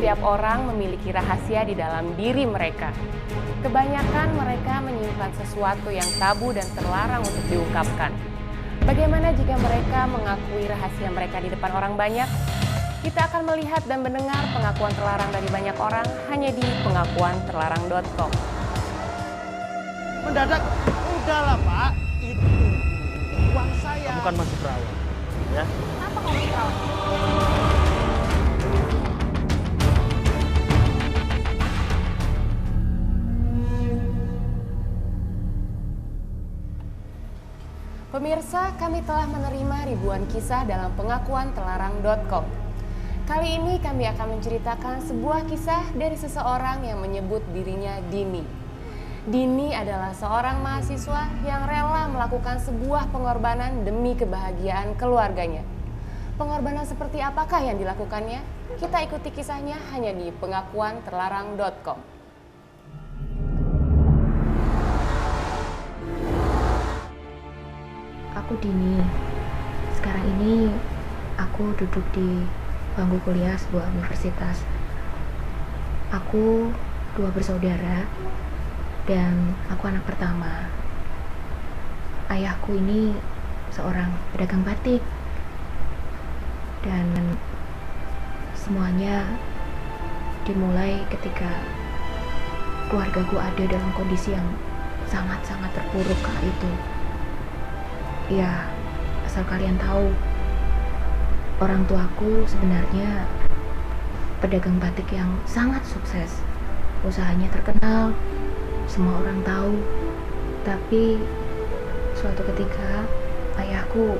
Setiap orang memiliki rahasia di dalam diri mereka. Kebanyakan mereka menyimpan sesuatu yang tabu dan terlarang untuk diungkapkan. Bagaimana jika mereka mengakui rahasia mereka di depan orang banyak? Kita akan melihat dan mendengar pengakuan terlarang dari banyak orang hanya di pengakuanterlarang.com. Mendadak, udahlah Pak, itu uang saya. Kamu kan masih perawan, ya? Kenapa kamu perawan? Pemirsa, kami telah menerima ribuan kisah dalam pengakuanterlarang.com. Kali ini kami akan menceritakan sebuah kisah dari seseorang yang menyebut dirinya Dini. Dini adalah seorang mahasiswa yang rela melakukan sebuah pengorbanan demi kebahagiaan keluarganya. Pengorbanan seperti apakah yang dilakukannya? Kita ikuti kisahnya hanya di pengakuanterlarang.com. Aku Dini. Sekarang ini aku duduk di bangku kuliah sebuah universitas. Aku 2 bersaudara dan aku anak pertama. Ayahku ini seorang pedagang batik dan semuanya dimulai ketika keluargaku ada dalam kondisi yang sangat-sangat terpuruk kala itu. Ya, asal kalian tahu, orang tuaku sebenarnya pedagang batik yang sangat sukses. Usahanya terkenal, semua orang tahu. Tapi suatu ketika ayahku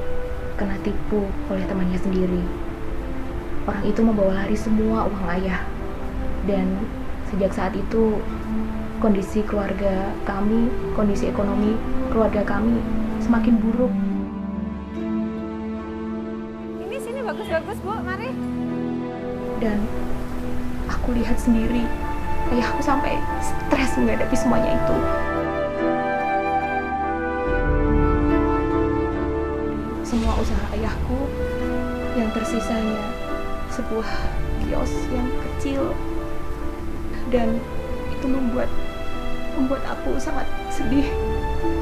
kena tipu oleh temannya sendiri. Orang itu membawa lari semua uang ayah. Dan sejak saat itu kondisi keluarga kami, kondisi ekonomi keluarga kami semakin buruk. Sini bagus-bagus Bu, mari. Dan aku lihat sendiri ayahku sampai stres menghadapi semuanya itu. Semua usaha ayahku yang tersisanya sebuah kios yang kecil, dan itu membuat aku sangat sedih,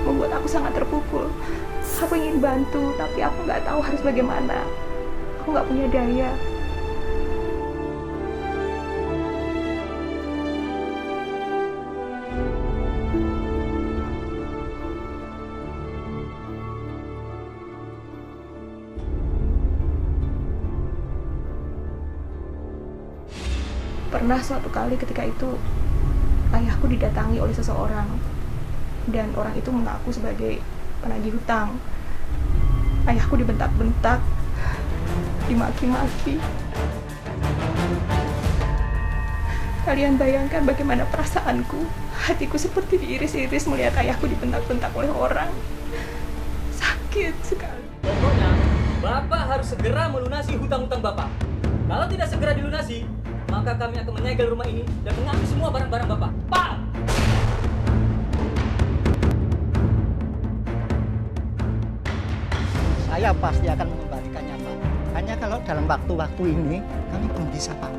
membuat aku sangat terpukul. Aku ingin bantu, tapi aku nggak tahu harus bagaimana. Aku nggak punya daya. Pernah suatu kali ketika itu ayahku didatangi oleh seseorang dan orang itu mengaku sebagai penagih hutang. Ayahku dibentak-bentak, dimaki-maki. Kalian bayangkan bagaimana perasaanku. Hatiku seperti diiris-iris melihat ayahku dibentak-bentak oleh orang. Sakit sekali. Pokoknya, Bapak harus segera melunasi hutang-hutang Bapak. Kalau tidak segera dilunasi, maka kami akan menyegel rumah ini dan mengambil semua barang-barang Bapak. Pak! Saya pasti akan mengembalikannya Pak. Hanya kalau dalam waktu-waktu ini kami belum bisa Pak.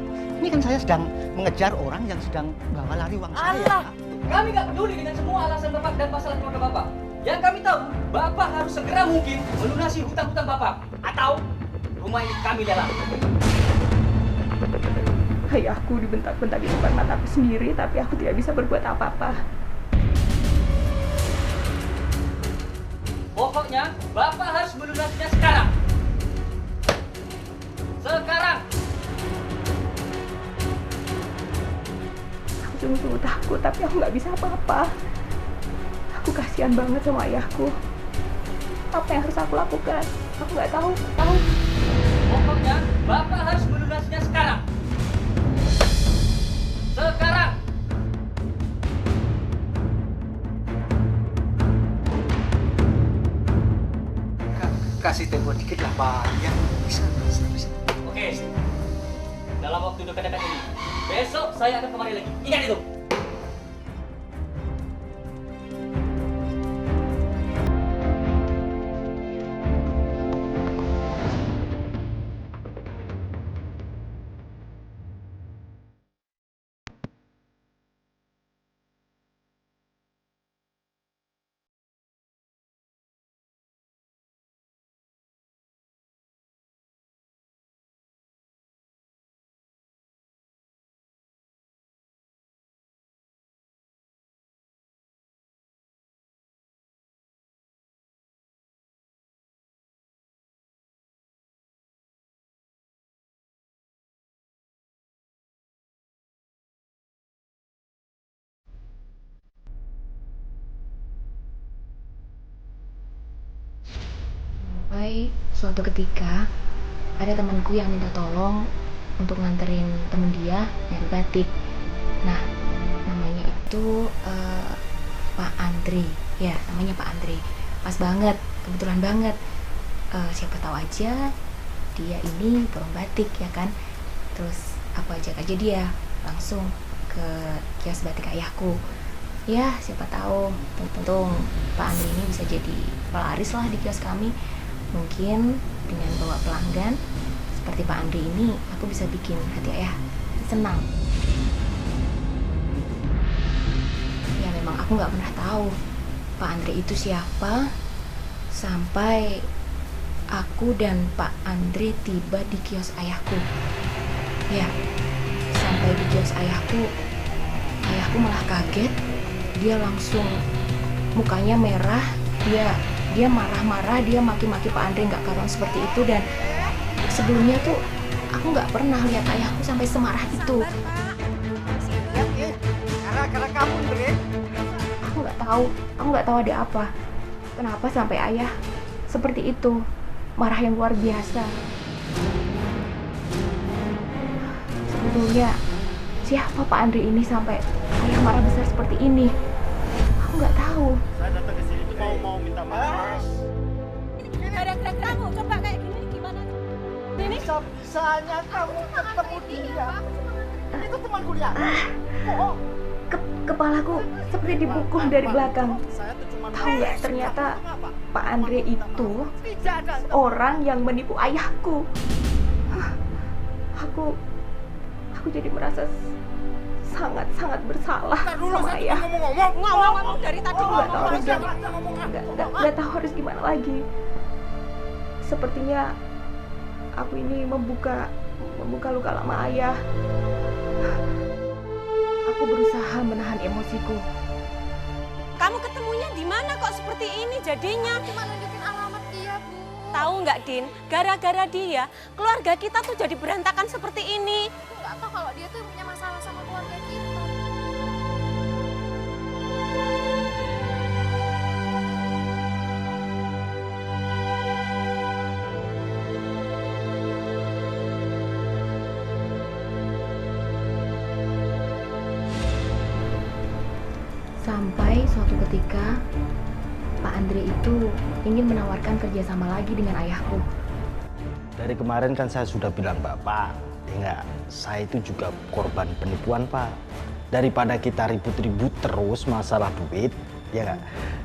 Ini kan saya sedang mengejar orang yang sedang bawa lari uang saya. Allah! Kami gak peduli dengan semua alasan Bapak dan masalah keluarga Bapak. Yang kami tahu, Bapak harus segera mungkin melunasi hutang-hutang Bapak. Atau rumah ini kami lelang. Ayahku dibentak-bentak di depan mataku sendiri, tapi aku tidak bisa berbuat apa-apa. Pokoknya, Bapak harus melunasinya sekarang. Sekarang! Aku sungguh-sungguh takut, tapi aku nggak bisa apa-apa. Aku kasihan banget sama ayahku. Apa yang harus aku lakukan? Aku nggak tahu. Pokoknya, Bapak harus melunasinya sekarang. Sekarang! Kasih tempo dikit lah Pak. Ya, bisa. Oke. Dalam waktu dekat-dekat ini, besok saya akan kembali lagi. Ingat itu. Sampai suatu ketika ada temanku yang minta tolong untuk nganterin temen dia nyari batik. Nah, namanya itu Pak Andre. Ya, namanya Pak Andre. Pas banget, kebetulan banget. Siapa tahu aja dia ini borong batik ya kan. Terus aku ajak aja dia langsung ke kios batik ayahku. Ya, siapa tahu untung Pak Andre ini bisa jadi pelaris lah di kios kami. Mungkin dengan bawa pelanggan seperti Pak Andre ini, aku bisa bikin hati ayah senang. Ya memang aku nggak pernah tahu Pak Andre itu siapa sampai aku dan Pak Andre tiba di kios ayahku. Ya, sampai di kios ayahku malah kaget. Dia langsung mukanya merah, dia marah-marah, dia maki-maki Pak Andre nggak karuan seperti itu. Dan sebelumnya tuh aku nggak pernah lihat ayahku sampai semarah itu. Gara-gara kamu, Andre. Aku nggak tahu ada apa. Kenapa sampai ayah seperti itu, marah yang luar biasa. Sebetulnya siapa Pak Andre ini sampai ayah marah besar seperti ini? Aku nggak tahu. Saya datang ke sini tuh mau minta maaf. Gara-gara kamu coba kayak gini gimana? Ini Bisa-bisanya kamu ketemu dia. Itu teman kuliah. Oh, Kepalaku seperti dipukul dari belakang. Saya tuh cuma Tahu nggak, ternyata Pak Andre itu orang yang menipu ayahku. Aku jadi merasa sangat bersalah sama ayah. ngomong dari tadi Nggak tahu ngomong. harus nggak tahu harus gimana lagi. Sepertinya aku ini membuka luka lama ayah. Aku berusaha menahan emosiku. Kamu ketemunya di mana kok seperti ini jadinya? Cuma nunjukin alamat dia, Bu. Tahu nggak, Din? Gara-gara dia, keluarga kita tuh jadi berantakan seperti ini. Aku nggak tahu kalau dia tuh punya masalah sama keluarga kita. Sampai suatu ketika Pak Andre itu ingin menawarkan kerjasama lagi dengan ayahku. Dari kemarin kan saya sudah bilang Bapak, enggak, saya itu juga korban penipuan Pak. Daripada kita ribut-ribut terus masalah duit, ya enggak?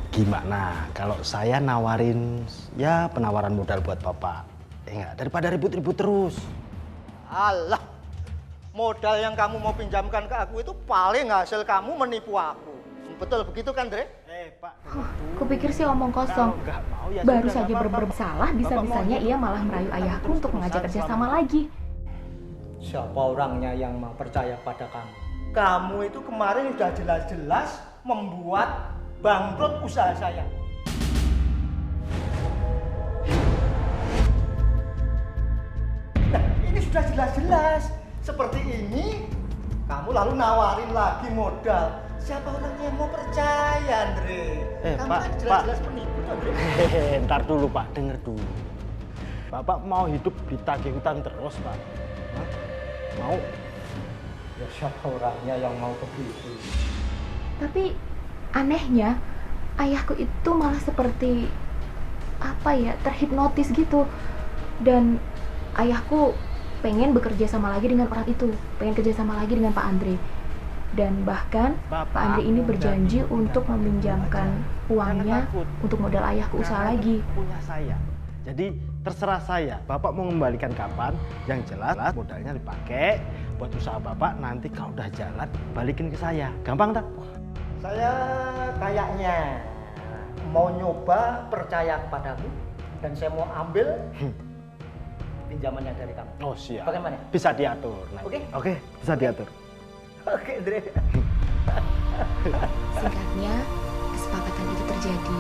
Gimana kalau saya nawarin ya penawaran modal buat Bapak? Enggak, daripada ribut-ribut terus. alah. Modal yang kamu mau pinjamkan ke aku itu paling hasil kamu menipu aku. Betul begitu kan, Dre? Pak. Kupikir sih omong kosong. Kalau nggak mau, ya Baru sudah, saja nggak apa-apa. bersalah, bisa-bisanya ia malah merayu ayahku untuk mengajak kerjasama lagi. Siapa orangnya yang mau percaya pada kamu? Kamu itu kemarin udah jelas-jelas membuat bangkrut usaha saya. Nah, ini sudah jelas-jelas. Seperti ini, kamu lalu nawarin lagi modal. Siapa orangnya yang mau percaya, Andre? Kamu Pak, kan jelas-jelas penipu, Andre. Hehehe, ntar dulu Pak, denger dulu. Bapak mau hidup ditagih hutang terus Pak? Hah? Mau? Ya siapa orangnya yang mau begitu? Tapi anehnya, ayahku itu malah seperti apa ya, terhipnotis gitu. Dan ayahku pengen bekerja sama lagi dengan orang itu, pengen kerja sama lagi dengan Pak Andre. Dan bahkan Pak Andre ini berjanji untuk meminjamkan uangnya untuk modal ayahku usaha lagi. Punya saya. Jadi terserah saya, Bapak mau mengembalikan kapan? Yang jelas modalnya dipakai buat usaha Bapak, nanti kalau udah jalan balikin ke saya. Gampang tak? Saya kayaknya mau nyoba percaya kepadamu dan saya mau ambil pinjamannya dari kamu. Oh siap. Bagaimana? Bisa diatur. Nah. Oke? Oke, bisa diatur. Oke, Andre. Singkatnya, kesepakatan itu terjadi.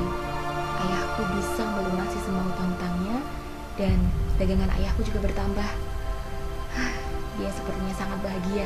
Ayahku bisa melunasi semua utang-utangnya dan dagangan ayahku juga bertambah. Dia sepertinya sangat bahagia